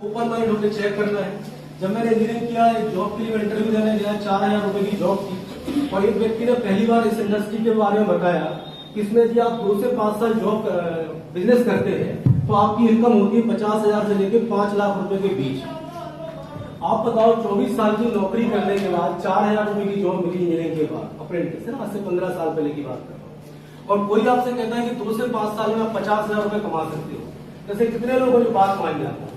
Open mind होकर check करना है। जब मैंने इंजीनियरिंग किया, एक जॉब के लिए इंटरव्यू देने गया, 4000 रुपए की जॉब थी और एक व्यक्ति ने पहली बार इस इंडस्ट्री के बारे में बताया कि इसमें यदि आप 2 से 5 साल जॉब बिजनेस करते हैं तो आपकी इनकम होती है 50,000 से लेकर 5 लाख रुपए के बीच। आप बताओ 24 साल की नौकरी करने के बाद 4000 रुपए की जॉब मिली इंजीनियरिंग के बाद, अप्रेंटिस है ना, आज से 15 साल पहले की बात कर रहा हूँ। और कोई आपसे कहता है कि 2 से 5 साल में आप 50,000 रुपए कमा सकते हो। जैसे कितने लोगों ने बात मान जाते हैं,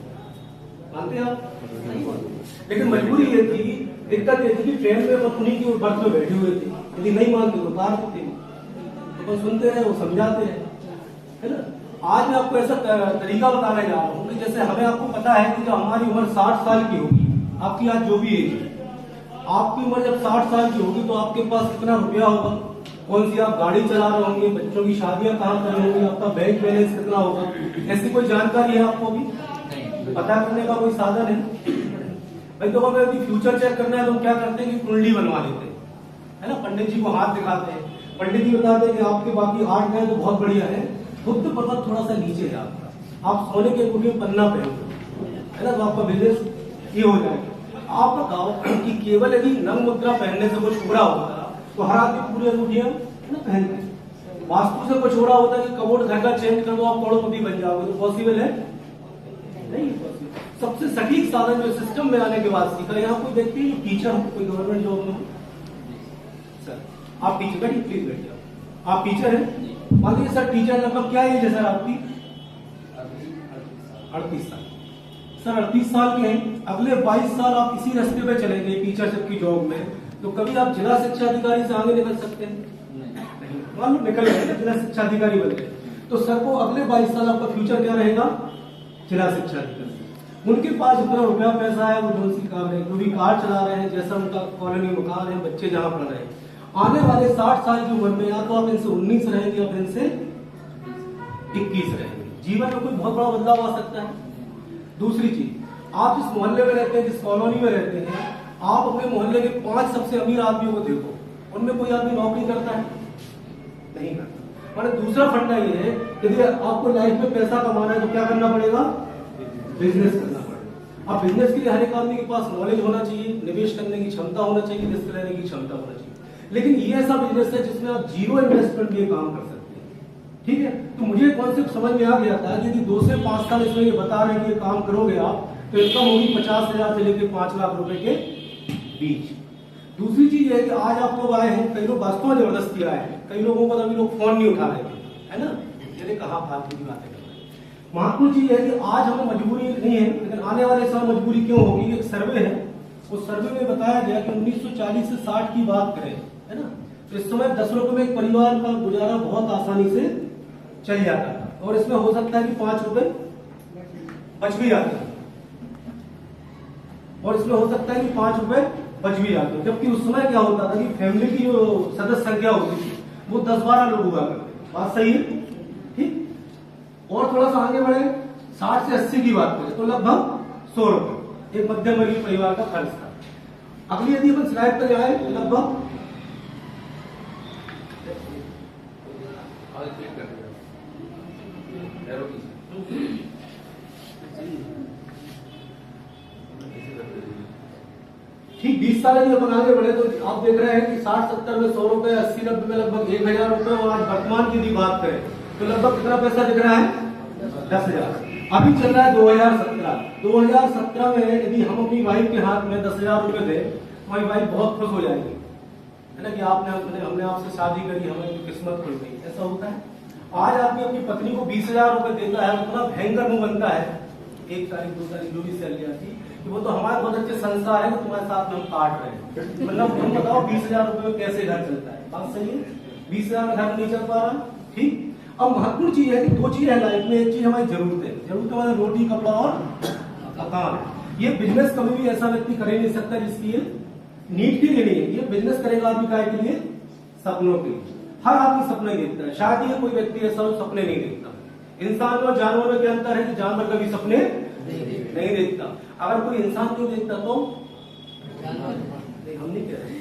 मानते हैं आप? लेकिन मजबूरी ये थी, दिक्कत ये थी कि ट्रेन में बस उन्हीं की बर्थ में बैठे हुए थे। यदि नहीं मानते तो उतार देते, तो बस सुनते रहे, वो समझाते रहे, है ना। आज मैं आपको ऐसा तरीका बताने जा रहा हूँ कि जैसे हमें आपको पता है कि जब हमारी उम्र 60 साल की होगी, आपकी आज जो भी एज है, आपकी उम्र जब 60 साल की होगी तो आपके पास कितना रुपया होगा, कौन सी आप गाड़ी चला रहे होंगे, बच्चों की शादियां कहाँ कर होंगी, आपका बैंक बैलेंस कितना होगा, ऐसी कोई जानकारी है आपको भी पता करने का कोई साधन है भाई? तो हमें यदि फ्यूचर चेक करना है तो हम क्या करते हैं कि कुंडली बनवा लेते हैं, है ना। पंडित जी को हाथ दिखाते हैं, पंडित जी बताते हैं कि आपके बाकी 8 गए तो बहुत बढ़िया है, बुद्ध पर्वत थोड़ा सा नीचे है आपका, आप सोने के अंगूठी में पन्ना पहनो, है ना, तो आपका बिजनेस ये हो जाएगा। आप बताओ कि केवल यदि नंग मुद्रा पहनने से कुछ पूरा होता तो हर आदमी पूरी अंगूठियां ना पहनते। वास्तु से कुछ हो रहा होता कि कबोर्ड घर का चेंज कर दो, आप करोड़पति बन जाओगे, तो पॉसिबल है नहीं। सबसे सटीक साधन जो सिस्टम में आने के बाद सीखा। यहाँ कोई व्यक्ति टीचर हो, कोई गवर्नमेंट जॉब में, सर आप टीचर, बैठिए प्लीज बैठिए, आप टीचर हैं, मान लीजिए सर टीचर लगभग क्या एज है सर आपकी? 38 साल। सर 38 साल के हैं, अगले 22 साल आप इसी रास्ते पे चले गए टीचरशिप की जॉब में, तो कभी आप जिला शिक्षा अधिकारी से आगे निकल सकते हैं? नहीं। मान लो निकल गए, जिला शिक्षा अधिकारी बन गए, तो सर को अगले 22 साल आपका फ्यूचर क्या रहेगा? जिला शिक्षा अधिकारी। उनके पास जितना रुपया पैसा है वो जो सी काम है, जो भी कार चला रहे हैं, जैसा उनका कॉलोनी मकान है, बच्चे जहां पढ़ रहे हैं, आने वाले 60 साल की उम्र में या तो आप इनसे 19 रहेंगे या फिर इनसे 21 रहेंगे। जीवन में कोई बहुत बड़ा बदलाव आ सकता है। दूसरी चीज, आप जिस मोहल्ले में रहते हैं, जिस कॉलोनी में रहते हैं, आप अपने मोहल्ले के 5 सबसे अमीर आदमियों को देखो, उनमें कोई आदमी नौकरी करता है? नहीं करता। मैंने दूसरा फंडा ये है, यदि आपको लाइफ में पैसा कमाना है तो क्या करना पड़ेगा? बिजनेस करना पड़ेगा। अब बिजनेस के लिए हर एक आदमी के पास नॉलेज होना चाहिए, निवेश करने की क्षमता होना चाहिए, रिस्क लेने की क्षमता होना चाहिए। लेकिन ये ऐसा बिजनेस है जिसमें आप जीरो इन्वेस्टमेंट में काम कर सकते हैं, ठीक है। तो मुझे कॉन्सेप्ट समझ में आ गया था कि यदि 2 से 5 साल इसमें ये बता रहे हैं कि ये काम करोगे आप, तो इनकम होगी 50,000 से लेकर 5 लाख रुपए के बीच। दूसरी चीज है कि आज आप लोग आए हैं, कई लोग वास्तव में जबरदस्ती आए हैं, कई लोगों को अभी लोग फोन नहीं उठा रहे हैं, है ना, मैंने कहा फालतू की बातें। महत्वपूर्ण चीज है कि आज हमें मजबूरी नहीं है, लेकिन आने वाले समय मजबूरी क्यों होगी? एक सर्वे है, उस सर्वे में बताया गया कि 1940 से 60 की बात करें, है ना, तो इस समय 10 रुपए में एक परिवार का गुजारा बहुत आसानी से चल जाता था, और इसमें हो सकता है कि 5 रुपए बच भी जाते हैं, और इसमें हो सकता है कि 5 रुपए बच भी जाते हैं। जबकि उस समय क्या होता था कि फैमिली की जो सदस्य संख्या होती थी वो 10-12 लोग हुआ करते। बात सही है, ठीक। और थोड़ा सा आगे बढ़े, 60 से 80 की बात करें तो लगभग 100 रुपए एक मध्यम वर्गीय परिवार का खर्च था। अगली यदि अपन स्लाइड पर जाए तो लगभग ठीक 20 साल यदि अपन आगे बढ़े तो आप देख रहे हैं कि 60-70 में 100 रुपए, 80-90 में लगभग 1000 रुपए, और आज वर्तमान की यदि बात करें तो लगभग कितना पैसा दिख रहा है? 10,000। अभी चल रहा है 2017 में यदि हम अपनी वाइफ के हाथ में 10,000 रुपए दें तो हमारी वाइफ बहुत खुश हो जाएगी, है ना, कि हमने आपसे शादी करी, हमें किस्मत खुल गई। ऐसा होता है। आज आदमी अपनी पत्नी को 20,000 रुपए देता है, उतना भयंकर मुंह बनता है 1 तारीख 2 तारीख जो भी सैलरी आती, कि वो तो हमारे बहुत अच्छे संस्कार है, तुम्हारे साथ में हम काट रहे हैं। मतलब तुम बताओ 20,000 रुपए में कैसे घर चलता है? बात सही है, 20,000 में घर नहीं चल पा रहा, ठीक। अब महत्वपूर्ण चीज है कि 2 चीज है लाइफ में, एक चीज हमारी जरूरत है रोटी कपड़ा और मकान। ये बिजनेस कभी भी ऐसा व्यक्ति कर ही नहीं सकता जिसकी ये नीड के लिए नहीं है। ये बिजनेस करेगा आदमी काय के लिए? सपनों के लिए। हर आदमी सपने देखता है, शायद ये कोई व्यक्ति ऐसा हो सपने नहीं देखता। इंसान और जानवर में क्या अंतर है कि जानवर कभी सपने नहीं देखता। अगर कोई इंसान क्यों देखता तो नहीं, हम नहीं कह रहे।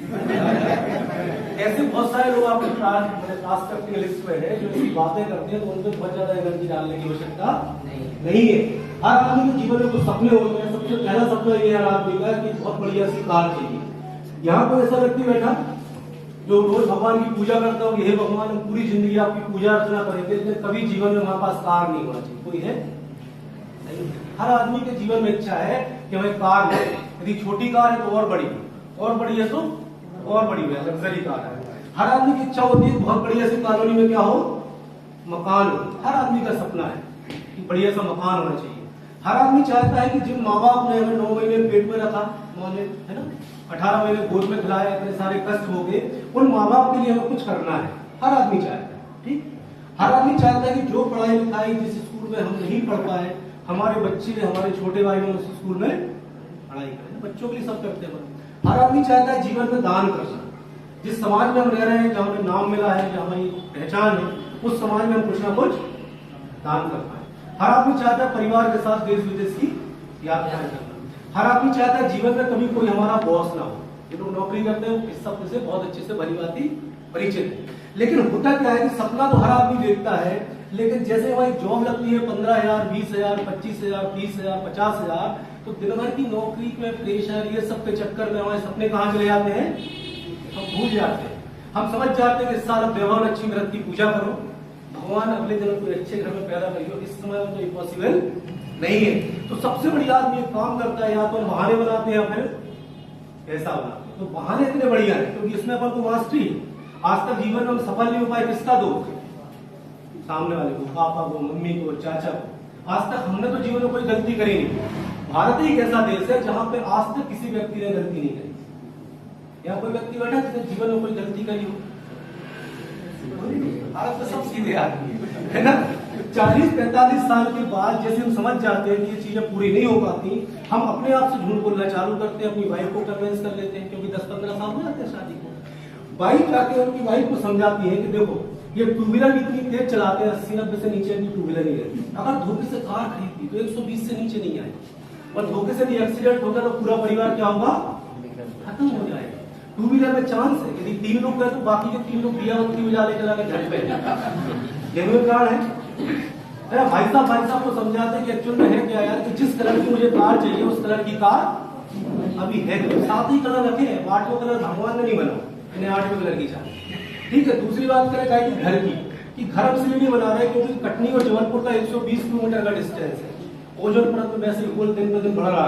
ऐसे बहुत सारे लोग आपके प्रोस्पेक्टिव लिस्ट में है जो ऐसी बातें करते हैं, तो उन पर बहुत ज्यादा एनर्जी डालने की आवश्यकता नहीं है। हर आदमी के जीवन में कुछ सपने होते हैं। सबसे पहला सपना ये हर आदमी का कि बहुत बढ़िया सी कार चाहिए। यहाँ पर ऐसा व्यक्ति बैठा जो रोज भगवान की पूजा करता हो, हे भगवान हम पूरी जिंदगी आपकी पूजा अर्चना करेंगे, लेकिन कभी जीवन में हमारे पास कार नहीं होना चाहिए। कोई है? नहीं। हर आदमी के जीवन में इच्छा है कि हमें कार ले। यदि छोटी कार है तो और बड़ी है तो और बड़ी है, लग्जरी कार है। हर आदमी की इच्छा होती है बहुत बढ़िया सी कॉलोनी में क्या हो, मकान हो। हर आदमी का सपना है कि बढ़िया सा मकान होना चाहिए। हर आदमी चाहता है कि जिन माँ बाप ने हमें 9 महीने पेट में रखा, है ना, 18 महीने गोद में खिलाया, इतने सारे कष्ट हो गए, उन माँ बाप के लिए हमें कुछ करना है। हर आदमी चाहता है, ठीक। हर आदमी चाहता है कि जो पढ़ाई लिखाई जिस स्कूल में हम नहीं पढ़ पाए, हमारे बच्चे, हमारे छोटे भाई बहन उस स्कूल में पढ़ाई करें। बच्चों के लिए सब करते हैं। हर आदमी चाहता है जीवन में दान करना। जिस समाज में हम रह रहे हैं, जहाँ हमें नाम मिला है, जहाँ हमारी पहचान है, उस समाज में हम कुछ ना कुछ दान कर पाए। हर आदमी चाहता है परिवार के साथ देश विदेश की यात्राएं करना। हर आदमी चाहता है जीवन में कभी कोई हमारा बॉस ना हो। जो लोग नौकरी करते हैं इस सब से बहुत अच्छे से भलीभांति परिचित है। लेकिन होता क्या है कि सपना तो हर आदमी देखता है, लेकिन जैसे हमारी जॉब लगती है 15,000, 20,000, 25,000, 30,000, 50,000, तो दिन भर की नौकरी में प्रेशर, ये सब के चक्कर में हमारे सपने कहाँ चले जाते हैं, हम भूल जाते हैं। हम समझ जाते हैं कि इस साल वैभव लक्ष्मी व्रत की पूजा करो, भगवान अगले दिन कोई अच्छे घर में पैदा करियो। इस समय में तो इम्पॉसिबल नहीं है। तो सबसे बड़ी आदमी एक काम करता है, या तो हम बहाने बनाते हैं या फिर पैसा बनाते हैं। तो बहाने इतने बढ़िया है क्योंकि इसमें अपन को मास्टरी है। आज तक जीवन में हम सफल नहीं हो पाए, किसका दोष? सामने वाले को, पापा को, मम्मी को, चाचा को। आज तक हमने तो जीवन में कोई गलती करी नहीं। भारत ही एक ऐसा देश है जहां पे आज तक किसी व्यक्ति ने गलती नहीं करी। या कोई व्यक्ति बैठा जिसने जीवन में कोई गलती करी हो? भारत में सब सीधे आदमी है ना। 40-45 साल के बाद जैसे हम समझ जाते हैं कि ये चीजें पूरी नहीं हो पाती, हम अपने आप से झूठ बोलना चालू करते हैं, अपनी वाइफ को कन्विंस कर लेते हैं, क्योंकि 10-15 साल हो जाते हैं शादी को। वाइफ जाके उनकी वाइफ को समझाती है कि देखो ये टू व्हीलर इतनी तेज चलाते हैं, 80-90 से नीचे की टू व्हीलर नहीं रहती। अगर धोखे से कार खरीदी तो 120 से नीचे नहीं आएगी, और धोखे से भी एक्सीडेंट होगा तो पूरा परिवार क्या होगा, खत्म हो जाएगा। टू व्हीलर में चांस है, यदि 3 लोग गए तो बाकी के 3 लोग दिया बत्ती बजा ले चला गए घर पे। जेन्युइन कारण है। भाई साहब को समझाते हैं कि एक्चुअल में है क्या यार, कि जिस कलर की मुझे कार चाहिए उस कलर की कार अभी है, तो 7 ही कलर रखे हैं। 8वां कलर भगवान ने नहीं बना, इन्हें 8वें कलर की चाहिए, ठीक है। दूसरी बात करें क्या कि घर की, कि घर हम इसलिए नहीं बना रहे क्योंकि कटनी और जबलपुर का 120 किलोमीटर का डिस्टेंस है। ओजोन परत में वैसे ही दिन ब दिन बढ़ रहा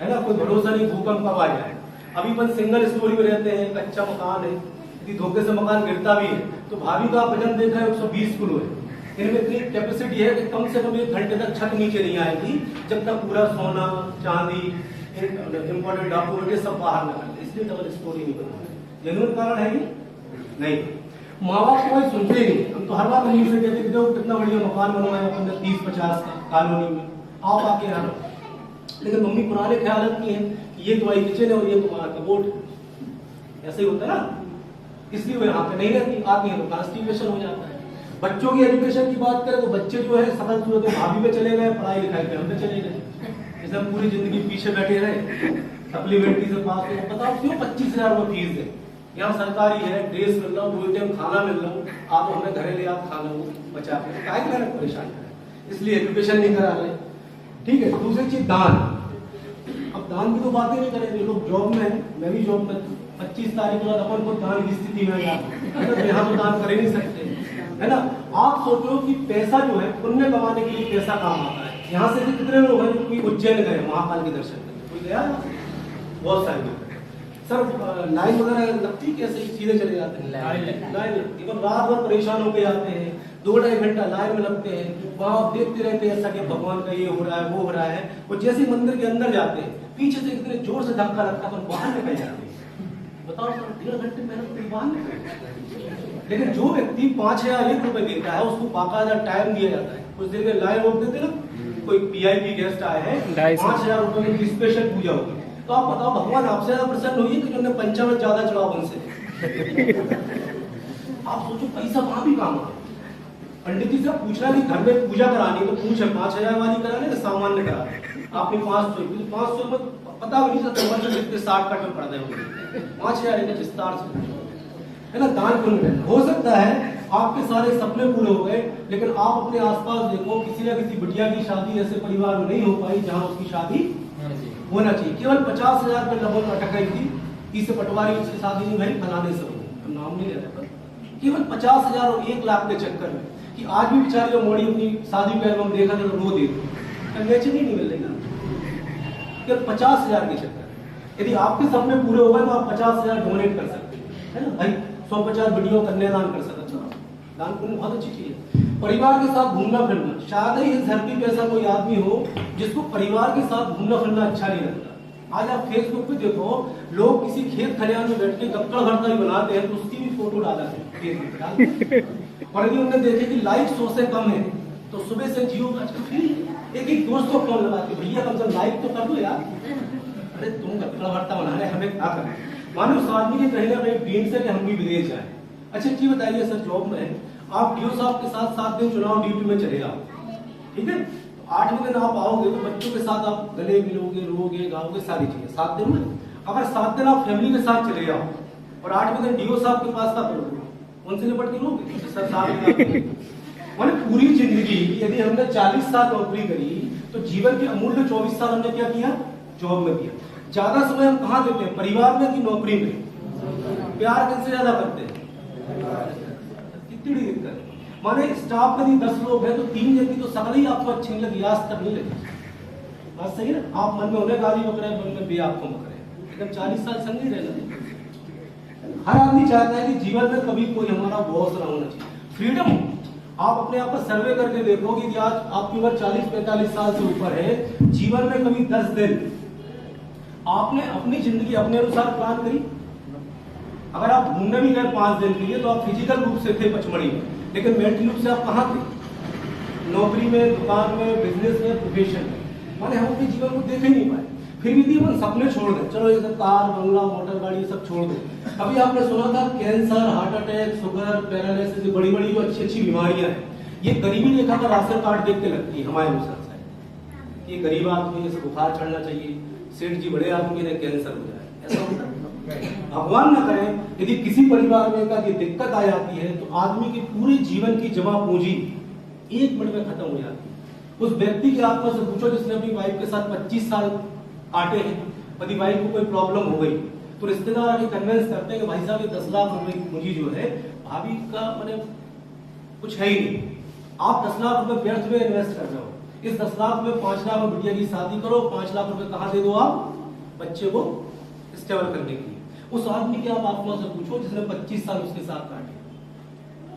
है ना, कोई भरोसा नहीं भूकंप कब आ जाए। अभी अपन सिंगल स्टोरी में रहते हैं, कच्चा मकान है, यदि धोखे से मकान गिरता भी है तो भाभी का वजन देख रहे हैं 120 किलो है। इनमें इतनी कैपेसिटी है कि कम से कम 1 घंटे तक छत नीचे नहीं आएगी जब तक पूरा सोना चांदी इंपॉर्टेंट डॉक्यूमेंट सब बाहर न आए। इसलिए डबल स्टोरी नहीं बना। जेन्युइन कारण है ये नहीं। माँ बाप कोई सुनते ही नहीं। हम तो हर बार मम्मी से कहते कि देखो कितना बढ़िया मकान बनवाया अपन 30-50 का कॉलोनी में, आप आके यहाँ रहो। लेकिन मम्मी पुराने ख्याल रखती है कि ये तुम्हारी किचन है और ये तुम्हारा कबोर्ड, ऐसे ही होता है ना, इसलिए वो यहाँ पे नहीं रहती, आती है तो कॉन्स्टिपेशन हो जाता है। बच्चों की एजुकेशन की बात करें तो बच्चे जो है सकल सूरत भाभी पे चले गए, पढ़ाई लिखाई पे हम पे चले गए। जैसे हम पूरी जिंदगी पीछे बैठे रहे, सप्लीमेंट्री से पास हो, बताओ क्यों 25,000 रुपये फीस दे। यहाँ सरकारी है, ड्रेस मिल रहा हूँ, 2 टाइम खाना मिल रहा हूँ, आप हमें घरे ले आप खाना बचा के क्या परेशान करें, इसलिए एजुकेशन नहीं करा रहे, ठीक है। दूसरी चीज दान। अब दान की तो बात ही नहीं करेंगे, लोग जॉब में है, मैं भी जॉब में, 25 तारीख के बाद अपन को दान की स्थिति में यहाँ तो दान कर ही नहीं सकते, है ना। आप सोचो कि पैसा जो है पुण्य कमाने के लिए पैसा काम आता है। यहाँ से कितने लोग हैं जो उज्जैन गए महाकाल के दर्शन करने, कोई गया? बहुत सारे लोग। सर लाइन वगैरह लगती कैसे, सीधे चले जाते हैं? लाइन लगती है, रात भर परेशान होके जाते हैं, 2-2.5 घंटा लाइन में लगते हैं, वहां देखते रहते हैं ऐसा कि भगवान का ये हो रहा है, वो हो रहा है। और जैसे मंदिर के अंदर जाते हैं, पीछे से इतने जोर से धक्का लगता है, बाहर निकल जाते हैं। बताओ सर, 1.5 घंटे मेहनत बाहर निकल। लेकिन जो व्यक्ति 5,000 रुपए देता है उसको बाकायदा टाइम दिया जाता है, कुछ देर में लाइन रोक देते ना, कोई PIP गेस्ट आए हैं, 5,000 रुपए की स्पेशल पूजा होगी, तो आप बताओ भगवान आपसे ज्यादा प्रसन्न होगी कि जो पंचामृत ज्यादा चढ़ाओ उनसे? आप सोचो पैसा वहां भी काम आता है। पंडित जी से पूछना कि घर में पूजा करानी है तो पूछे 5,000 वाली कराने या सामान्य कराने, आपने 500 में पता भी नहीं चलता 60 कट में पड़ रहे होंगे, 5,000 का विस्तार से है ना। दान पुण्य हो सकता है आपके सारे सपने पूरे हो गए, लेकिन आप अपने आसपास देखो किसी न किसी बिटिया की शादी ऐसे परिवार में नहीं हो पाई जहां उसकी शादी होना चाहिए। केवल 50,000 पे लगभग अटक गई थी, इस पटवारी से शादी नहीं भाई फलाने से हो, नाम नहीं लेता, केवल 50,000 और 1 लाख के चक्कर में कि आज भी बेचारी जो मोड़ी अपनी शादी पे एल्बम देखा था तो रो दे कंगेचन ही नहीं मिल रही ना, केवल 50,000 के चक्कर। यदि आपके सपने पूरे हो गए तो आप 50,000 डोनेट कर सकते हैं, है ना भाई, 150 वीडियो कन्यादान कर सकते हैं, दान पुण्य बहुत अच्छी चीज है। परिवार के साथ घूमना फिरना, शायद ही इस धरती पे ऐसा कोई आदमी हो जिसको परिवार के साथ घूमना फिरना अच्छा नहीं लगता। आज आप फेसबुक पे देखो लोग किसी खेत खलिहान में बैठ के गप्पड़ भरता ही बनाते हैं तो उसकी भी फोटो डाला है फेसबुक पे डालते हैं। और यदि उन्होंने देखे कि लाइक 100 से कम है तो सुबह से जियो एक दोस्त को फोन लगाते, भैया कम से कम लाइक तो कर दो यार, अरे तुम गप्पड़ भरता बना रहे हमें क्या करना। मानो उस आदमी के कहीं ना कहीं ड्रीम से कि हम भी विदेश जाए। अच्छा ठीक बताइए सर, जॉब में आप डीओ साहब के साथ 7 दिन चुनाव ड्यूटी में चले जाओ, ठीक है, 8वें दिन आप आओगे तो बच्चों के साथ आप गले मिलोगे, रोगे, गाओगे, सारी चीजें 7 दिन में। अगर 7 दिन आप फैमिली के साथ चले जाओ और 8वें दिन डीओ साहब के पास का करोगे, उनसे निपट के लोगे सर साहब। मैंने पूरी जिंदगी यदि हमने 40 साल नौकरी करी तो जीवन के अमूल्य 24 साल हमने क्या किया, जॉब में किया। ज्यादा समय हम कहाँ देते हैं, परिवार में कि नौकरी में? प्यार किससे ज्यादा करते हैं? कितनी दिक्कत है। माने स्टाफ में 10 लोग हैं तो 3 जन की तो सकल ही आपको अच्छी नहीं लगी, आज तक नहीं लगी, बात सही है ना। आप मन में उन्हें गाली बकरे, मन में भी आपको बकरे, लेकिन 40 साल संग ही रहना। हर आदमी चाहता है कि जीवन में कभी कोई हमारा बॉस ना होना चाहिए, फ्रीडम। आप अपने आप पर सर्वे करके देखो कि आज आपकी उम्र 40-45 साल से ऊपर है, जीवन में कभी 10 दिन आपने अपनी जिंदगी अपने अनुसार प्लान करी? अगर आप घूमने भी गए 5 दिन के लिए तो आप फिजिकल रूप से थे पचमढ़ी में, लेकिन मेंटल रूप से आप कहाँ थे? नौकरी में, दुकान में, बिजनेस में, प्रोफेशन में। माने हम अपने जीवन को देख ही नहीं पाए। फिर भी हम सपने छोड़ दें, चलो ये सब कार, बंगला, मोटर गाड़ी ये सब छोड़ दें। अभी आपने सुना था cancer, heart attack, sugar, paralysis, बड़ी बड़ी जो अच्छी बीमारियां हैं, ये गरीबी रेखा का राशन कार्ड देख के लगती है हमारे अनुसार से। ये गरीब आदमी से बुखार चढ़ना चाहिए, सेठ जी बड़े आदमी ने कैंसर हो जाए, ऐसा होता है? भगवान ना करे यदि किसी परिवार में का दिक्कत आ जाती है तो आदमी के पूरे जीवन की जमा पूंजी 1 मिनट में खत्म हो जाती है। उस व्यक्ति की आत्मा से पूछो जिसने अपनी वाइफ के साथ 25 साल काटे हैं, यदि वाइफ को कोई प्रॉब्लम हो गई तो रिश्तेदार आके कन्विंस करते हैं कि भाई साहब ये 10 लाख रुपए की पूंजी जो है भाभी का मैंने कुछ है ही नहीं, आप 10 लाख रुपए व्यर्थ में इन्वेस्ट कर रहे हो, इस 10 लाख में 5 लाख में बिटिया की शादी करो, 5 लाख रुपए कहाँ दे दो आप बच्चे को स्टेबल करने के लिए। उस आदमी की आप आत्मा से पूछो जिसने 25 साल उसके साथ काटे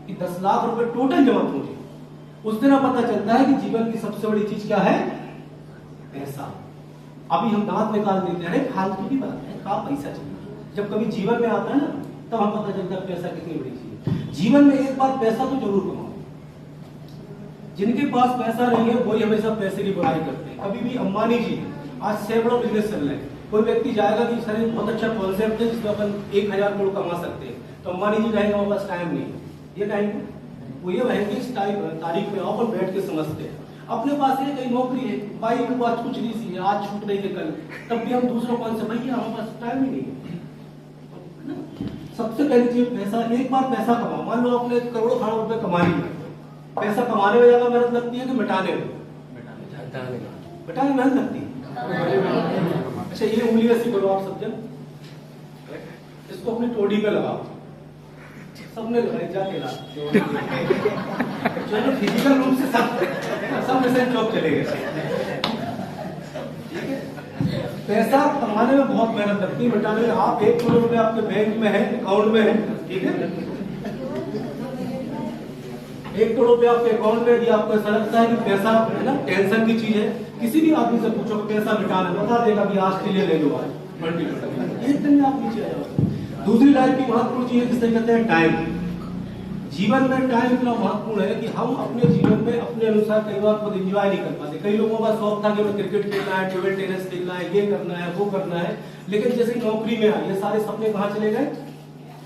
कि 10 लाख रुपए टोटल जमा पूंजी, उस दिन पता चलता है कि जीवन की सबसे बड़ी चीज क्या है, पैसा। अभी हम दांत निकाल देते हैं, फालतू की बात है, कहाँ पैसा चाहिए। जब कभी जीवन में आता है ना तब हम पता चलता है पैसा कितनी बड़ी चीज है। जीवन में एक बार पैसा तो जरूर कमाओ। जिनके पास पैसा नहीं है वही हमेशा पैसे की बुराई करते हैं। कभी भी अंबानी जी आज सैकड़ों बिजनेस चल रहे हैं, कोई व्यक्ति जाएगा कि सर बहुत अच्छा कॉन्सेप्ट है जिसमें अपन 1000 करोड़ कमा सकते हैं, तो अंबानी जी कहेंगे हमारे पास टाइम नहीं है। ये कहेंगे वो ये कहेंगे इस तारीख में आओ और बैठ के समझते हैं। अपने पास ये कहीं नौकरी है, भाई को आज कुछ नहीं सी है, आज छूट नहीं है कल, तब भी हम दूसरों को से भैया हमारे पास टाइम ही नहीं है। सबसे पहली चीज पैसा। एक बार पैसा कमाओ, मान लो आपने करोड़ों खरबों रुपए कमा लिए, पैसा कमाने में ज्यादा मेहनत लगती है कि मिटाने में? मिटाने में मेहनत लगती है। अच्छा ये उंगली ऐसी करो आप सब जन, इसको अपनी टोडी पे लगाओ, सबने लगाई जाके ला चलो फिजिकल रूप से सब मिशन चौक चले गए। पैसा कमाने में बहुत मेहनत लगती है, मिटाने में आप 1 करोड़ रुपए आपके बैंक में है, अकाउंट में है, ठीक है, 1 करोड़ रुपए आपके अकाउंट में, यदि आपको ऐसा लगता है कि पैसा है ना टेंशन की चीज है, किसी भी आदमी से पूछो पैसा मिटाना, बता देगा कि ऑस्ट्रेलिया ले लो आज मल्टीपल, एक दिन में आप नीचे आ जाओगे। दूसरी लाइफ की महत्वपूर्ण चीज जिसे कहते हैं टाइम। जीवन में टाइम इतना महत्वपूर्ण है कि हम अपने जीवन में अपने अनुसार कई बार खुद एंजॉय नहीं कर पाते। कई लोगों का शौक था कि मैं क्रिकेट खेलना है, टेबल टेनिस खेलना है, ये करना है, वो करना है, लेकिन जैसे नौकरी में आए ये सारे सपने कहाँ चले गए,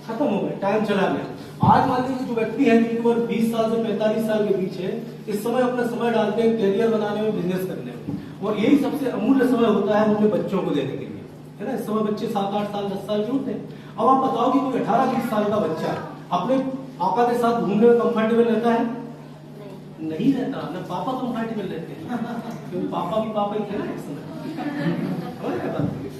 खत्म हो गए, टाइम चला गया। आज मान लीजिए जो व्यक्ति है जिनकी उम्र 20 साल से 45 साल के बीच है, इस समय अपना समय डालते हैं करियर बनाने में, बिजनेस करने में, और यही सबसे अमूल्य समय होता है अपने बच्चों को देने के लिए, है ना। इस समय बच्चे 7-8 साल 10 साल के होते हैं। अब आप बताओ कि कोई 18-20 साल का बच्चा अपने पापा के साथ घूमने में कंफर्टेबल रहता है? नहीं रहता ना। पापा कंफर्टेबल रहते हैं क्योंकि पापा भी पापा ही थे ना एक समय।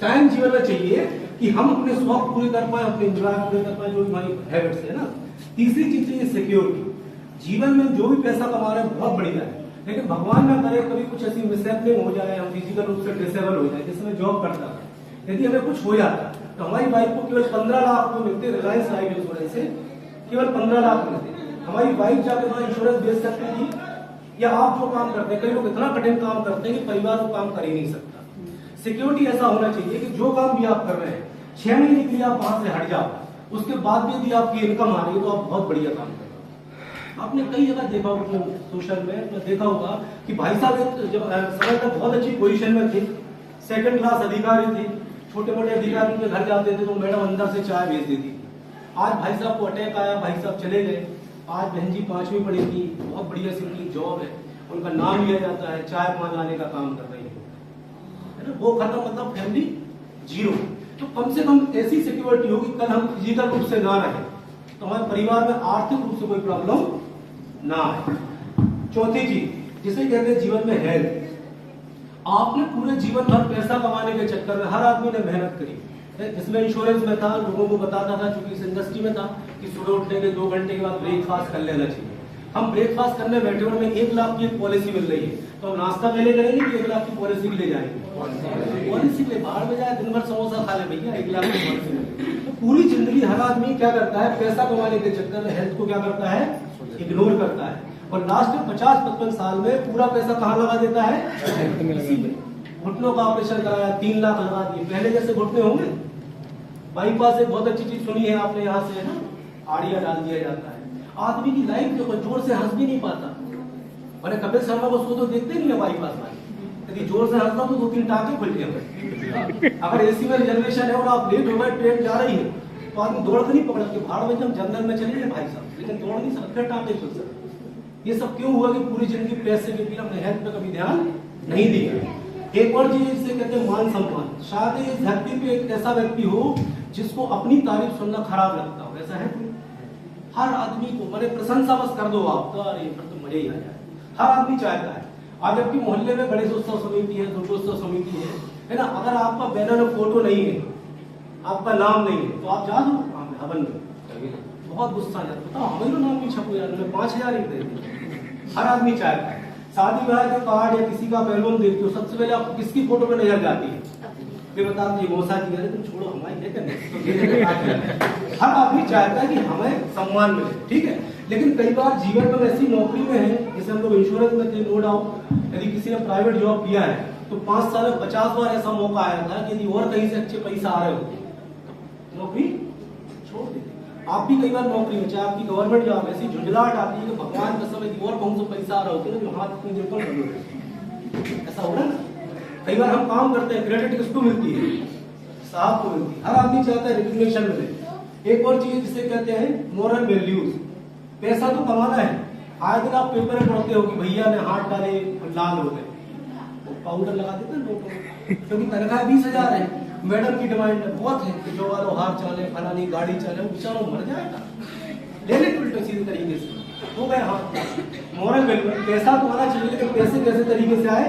टाइम जीवन में चाहिए कि हम अपने शौक पूरे कर पाए, अपने एंजॉय पूरे कर पाए, जो हमारी हैबिट्स है ना। तीसरी चीज चाहिए सिक्योरिटी। जीवन में जो भी पैसा कमा रहे हैं बहुत बढ़िया है, लेकिन भगवान ना करे कभी कुछ ऐसी मिसहैपनिंग हो जाए, हम फिजिकल रूप से डिसेबल हो जाए। जैसे मैं जॉब करता था, यदि हमें कुछ हो जाता तो हमारी वाइफ को केवल 15 लाख रुपए मिलते, रिलायंस लाइफ इंश्योरेंस से केवल 15 लाख मिलते। हमारी वाइफ जाकर वहां इंश्योरेंस बेच सकती थी, या आप जो काम करते हैं, कई लोग इतना कठिन काम करते हैं कि परिवार को काम कर ही नहीं सकता। सिक्योरिटी ऐसा होना चाहिए कि जो काम भी आप कर रहे हैं 6 महीने के लिए आप वहां से हट जाओ, उसके बाद भी यदि आपकी इनकम आ रही है तो आप बहुत बढ़िया काम कर रहे हो। आपने कई जगह देखा होगा, सोशल में देखा होगा कि भाई साहब जब समय तक बहुत अच्छी पोजीशन में थे, सेकंड क्लास अधिकारी थे, छोटे मोटे अधिकारियों के घर जाते थे तो मैडम अंदर से चाय भेज देती थी। आज भाई साहब को अटैक आया, भाई साहब चले गए। आज बहन जी 5वीं पढ़ी थी, बहुत बढ़िया सी उनकी जॉब है, उनका नाम लिया जाता है, चाय मान लाने का काम कर रही है ना। वो खत्म, मतलब फैमिली जीरो। तो कम से कम ऐसी सिक्योरिटी होगी, कल हम फिजिकल रूप से ना रहे तो हमारे परिवार में आर्थिक रूप से कोई प्रॉब्लम ना आए। चौथी चीज जिसे कहते हैं जीवन में हेल्थ। आपने पूरे जीवन भर पैसा कमाने के चक्कर में हर आदमी ने मेहनत करी। जिसमें इंश्योरेंस में था, लोगों को बताता था, चूंकि इस इंडस्ट्री में था, कि सुबह उठने के 2 घंटे के बाद ब्रेकफास्ट कर लेना चाहिए। हम ब्रेकफास्ट करने बैठे और हमें 1 लाख की एक पॉलिसी मिल रही है, तो हम नाश्ता पहले करेंगे कि 1 लाख की पॉलिसी भी ले जाएंगे? पॉलिसी ले, बाहर में जाए दिन भर समोसा खा ले भैया, 1 लाख की पॉलिसी मिले। तो पूरी जिंदगी हर आदमी क्या करता है, पैसा कमाने के चक्कर में हेल्थ को क्या करता है, इग्नोर करता है, और लास्ट में 50-55 साल में पूरा पैसा कहाँ लगा देता है, इसी में। घुटनों का ऑपरेशन कराया, 3 लाख लगा दिए, पहले जैसे घुटने होंगे। बाईपास एक बहुत अच्छी चीज सुनी है आपने, यहाँ से ना आड़िया डाल दिया जाता है। आदमी की लाइफ देखो, जोर से हंस भी नहीं पाता। मैंने कपिल शर्मा को उसको तो देखते नहीं है बाईपास वाले, यदि जोर से हंसता तो 2-3 टाँके खुल गए। अगर एसी में रिजर्वेशन है और आप लेट हो गए, ट्रेन जा रही है, तो आदमी दौड़ के नहीं पकड़ के भाड़ में जब जनरल में चले गए भाई साहब, लेकिन दौड़ नहीं सकते, टाँके खुल सकते। ये सब क्यों हुआ कि पूरी जिंदगी पैसे के पीछे अपने हेल्थ पे कभी ध्यान नहीं दिया। एक और चीज इसे कहते हैं मान सम्मान। शायद इस धरती पे एक ऐसा व्यक्ति हो जिसको अपनी तारीफ सुनना खराब लगता हो, ऐसा है कोई? हर आदमी को मैंने प्रशंसा बस कर दो आप, तो अरे फिर तो मजे ही आ जाए। हर आदमी चाहता है। आज आपकी मोहल्ले में गणेशोत्सव समिति है, दुर्गोत्सव समिति है ना, अगर आपका बैनर में फोटो नहीं है, आपका नाम नहीं है, तो आप जा दो हवन में, बहुत गुस्सा आ जाता है, बताओ हमारे नाम नहीं छपो यार, मैं 5000 ही दे दूं। हर आदमी चाहता है। शादी ब्याह के कार्ड या किसी का एल्बम देखते हो, सबसे पहले आपको किसकी फोटो पे नजर जाती है? फिर बताते हैं मौसा की, अरे तुम छोड़ो हमारी है क्या? हर आदमी चाहता है कि हमें सम्मान मिले, ठीक है। लेकिन कई बार जीवन में ऐसी नौकरी में है, जैसे हम लोग इंश्योरेंस में थे, नो डाउट, यदि किसी ने प्राइवेट जॉब किया है तो 5 साल में 50 बार ऐसा मौका आया था कि यदि और कहीं से अच्छे पैसा आ रहे होते नौकरी छोड़ देते। आप भी कई बार नौकरी में, चाहे आपकी गवर्नमेंट जॉब, ऐसी झुंझलाहट आती है कि भगवान का समय और कौन से पैसा आ रहा होते हैं, हाथ इतनी देर पर बंद हो जाए। ऐसा हो रहा है ना। कई बार हम काम करते हैं, क्रेडिट किसको मिलती है? साहब को मिलती है। हर आदमी चाहता है रिकग्निशन मिले। एक और चीज जिसे कहते हैं मोरल वैल्यूज। पैसा तो कमाना है, आए दिन आप पेपर में पढ़ते हो कि भैया ने हाथ डाले लाल हो गए, वो पाउडर लगा देते हैं लोगों, क्योंकि तनख्वाह 20,000 है, मैडम की डिमांड बहुत है कि जो वालों हाथ चाले, फलानी गाड़ी चाले, बेचारा मर जाएगा। ले ले उल्टे सीधे तरीके से हो गए हाथ। मोरल वैल्यू, पैसा तो आना चाहिए, लेकिन पैसे कैसे तरीके से आए?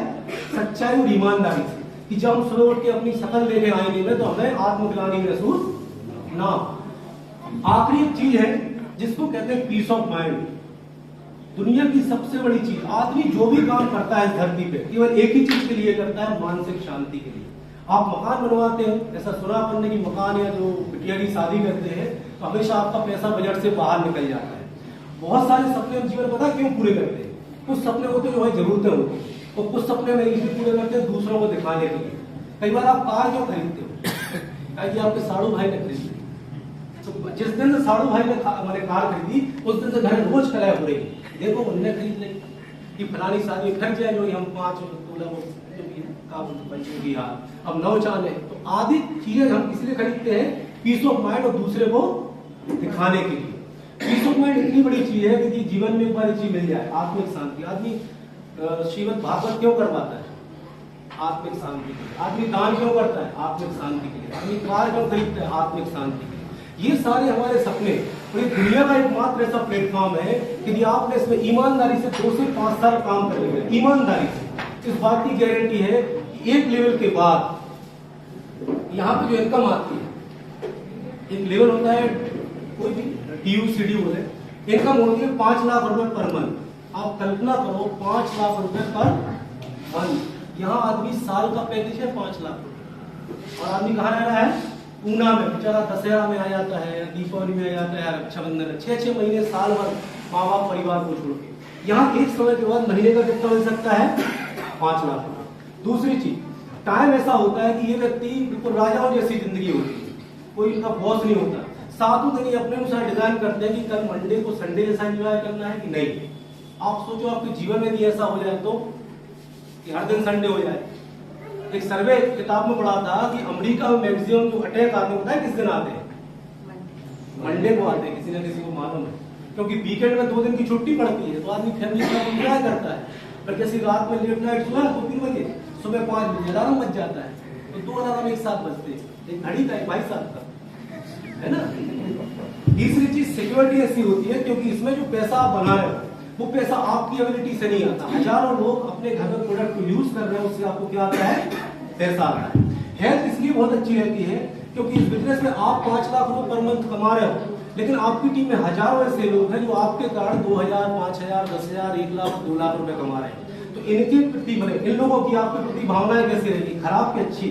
सच्चाई और ईमानदारी से, कि जब हम सुबह उठ के अपनी शकल लेके आएंगे में तो हमें आत्मग्लानि महसूस ना। आखिरी एक चीज है जिसको कहते हैं पीस ऑफ माइंड। दुनिया की सबसे बड़ी चीज, आदमी जो भी काम करता है इस धरती पे केवल एक ही चीज के लिए करता है, मानसिक शांति के लिए। आप मकान बनवाते हैं, ऐसा सुना अपन ने कि मकान या जो बिटिया की शादी करते हैं तो हमेशा आपका पैसा बजट से बाहर निकल जाता है। बहुत सारे सपने हम जीवन पता क्यों पूरे करते हैं? कुछ सपने होते हैं जो हमें जरूरतें होती है, और कुछ सपने में इसलिए पूरे करते हैं दूसरों को दिखाने के लिए। कई बार आप कार क्यों खरीदते हो? कि आपके साड़ू भाई ने खरीदी, तो जिस दिन से साड़ू भाई ने मैंने कार खरीदी उस दिन से घर रोज कलाय हो रही, देखो उनने खरीद ली कि फलानी शादी खर्च जाए, जो हम 5 अब 9 चाले। तो आदि चीजें हम इसलिए खरीदते हैं पीस ऑफ माइंड और दूसरे को दिखाने के लिए। पीस ऑफ माइंड इतनी बड़ी चीज है कि जीवन में एक बार ये चीज मिल जाए, आत्मिक शांति। आदमी श्रीमद् भागवत क्यों करवाता है? आत्मिक शांति के लिए। आदमी दान क्यों करता है? आत्मिक शांति के लिए। आदमी कार क्यों खरीदता है? आत्मिक शांति के लिए। ये सारे हमारे सपने, और ये दुनिया का एकमात्र ऐसा प्लेटफॉर्म है कि यदि आपने इसमें ईमानदारी से 2 से 5 साल काम कर लिया, ईमानदारी से, इस बात की गारंटी है कि एक लेवल के बाद यहाँ पे जो इनकम आती है, एक लेवल होता है कोई भी DU/CDU बोले, इनकम होती है 5 लाख रुपए पर मंथ। आप कल्पना करो 5 लाख रुपए पर मंथ। यहाँ आदमी साल का पैकेज है 5 लाख रुपए, और आदमी कहाँ रह रहा है? पूना में। बेचारा दशहरा में आ जाता है, दीपावली में आ जाता है, रक्षाबंधन में 6-6 महीने साल भर माँ बाप परिवार को छोड़ के। यहाँ एक समय के बाद महीने का कितना मिल सकता है? 5 लाख रुपए। दूसरी चीज, टाइम ऐसा होता है कि ये व्यक्ति बिल्कुल राजाओं जैसी जिंदगी होती है, कोई इनका बॉस नहीं होता। सातों दिन ये अपने अनुसार डिजाइन करते हैं कि कल मंडे को संडे जैसा एंजॉय करना है कि नहीं। आप सोचो आपके जीवन में भी ऐसा हो जाए तो, कि हर दिन संडे हो जाए। एक सर्वे किताब में पढ़ा था कि अमेरिका में मैक्सिमम जो अटैक आते हैं, किस दिन आते हैं? मंडे को आते हैं, किसी न किसी को मालूम है, क्योंकि वीकेंड में 2 दिन की छुट्टी पड़ती है, तो आदमी फैमिली के साथ एंजॉय करता है। पर जैसे रात में लेट नाइट सोया 2-3 बजे, सुबह 5 बजे अलार्म बज जाता है, तो 2 अलार्म एक साथ बजते हैं, एक घड़ी का, एक भाई साहब का, है ना। तीसरी चीज, सिक्योरिटी ऐसी होती है क्योंकि इसमें जो पैसा आप बना रहे हो, वो पैसा आपकी एबिलिटी से नहीं आता। हजारों लोग अपने घर में प्रोडक्ट को यूज कर रहे हैं, उससे आपको क्या आता है? पैसा आता है। हेल्थ इसलिए बहुत अच्छी रहती है क्योंकि इस बिजनेस में आप 5 लाख रुपए पर मंथ कमा रहे हो, लेकिन आपकी टीम में हजारों ऐसे लोग हैं जो आपके कारण 2000, 5000, 10,000, 1 लाख, 2 लाख रुपए कमा रहे हैं। तो इनके प्रति बने, इन लोगों की आपके प्रति भावनाएं कैसी रहेगी? खराब की अच्छी?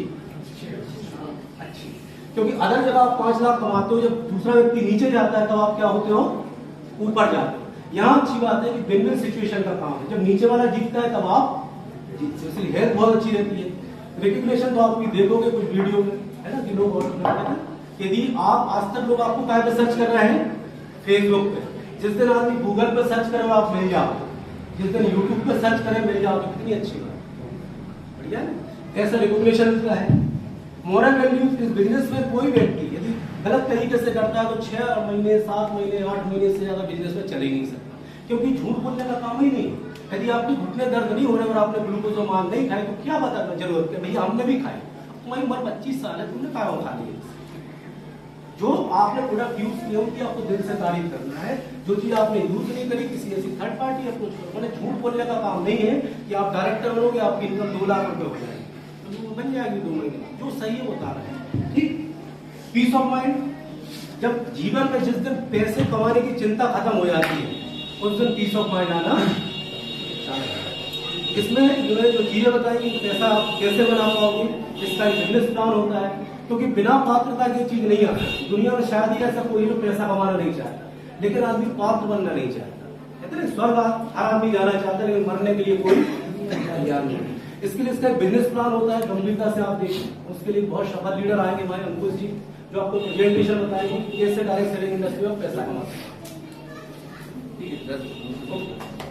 अच्छी। क्योंकि अगर जब आप 5 लाख कमाते हो, जब दूसरा व्यक्ति नीचे जाता है, तब आप क्या होते हो? ऊपर जाते हो। यहाँ अच्छी बात है कि विन विन सिचुएशन का काम है, जब नीचे वाला जीतता है तब आप जीतते हो। इसलिए हेल्थ बहुत अच्छी रहती है। रिकग्निशन तो आप भी देखोगे कुछ वीडियो में, है ना, कि लोग ऑर्डर करते हैं। यदि आप आज तक लोग आपको कहाँ पे सर्च कर रहे हैं? फेसबुक पे। जिस दिन आदमी गूगल पे सर्च करे आप मिल जाओ, जिस दिन यूट्यूब पे सर्च करे मिल जाओ, तो कितनी अच्छी बात, बढ़िया ना। ऐसा रिकग्निशन मिलता है। मोरल वैल्यूज इस बिजनेस में कोई व्यक्ति यदि गलत तरीके से करता है तो 6 महीने, 7 महीने, 8 महीने से ज्यादा बिजनेस में चल ही नहीं सकता, क्योंकि झूठ बोलने का काम ही नहीं। यदि आपके घुटने दर्द नहीं हो रहे और आपने ग्लूकोज और माल नहीं खाए, तो क्या बताना जरूरत है? भैया हमने भी खाए, तुम्हारी उम्र 25 साल है, तुमने क्या खा लिया? जो आपने प्रोडक्ट यूज किया उनकी आपको दिल से तारीफ करना है। जो चीज आपने यूज नहीं करी, किसी ऐसी थर्ड पार्टी अप्रोच करो। मैंने झूठ बोलने का काम नहीं है कि आप डायरेक्टर बनोगे, आपकी इनकम 2 लाख रुपए हो जाएगी, तो बन जाएगी 2 महीने। जो सही है वो बता रहे हैं, ठीक। पीस ऑफ माइंड, जब जीवन में जिस दिन पैसे कमाने की चिंता खत्म हो जाती है, उस दिन पीस ऑफ माइंड आना। इसमें जो चीजें बताएंगे, पैसा आप कैसे बना पाओगे, इसका एक बिजनेस प्लान होता है, क्योंकि बिना पात्रता की चीज नहीं आती। दुनिया में शायद ही ऐसा कोई जो पैसा कमाना नहीं चाहता, लेकिन आदमी पात्र बनना नहीं चाहता। कहते हैं स्वर्ग हर आदमी जाना चाहता है, लेकिन मरने के लिए कोई तैयार नहीं। इसके लिए इसका एक बिजनेस प्लान होता है, गंभीरता से आप देखें। उसके लिए बहुत सफल लीडर आएंगे हमारे अंकुश जी, जो आपको प्रेजेंटेशन बताएंगे कैसे डायरेक्ट सेलिंग इंडस्ट्री में पैसा कमा सकते हैं। ठीक है।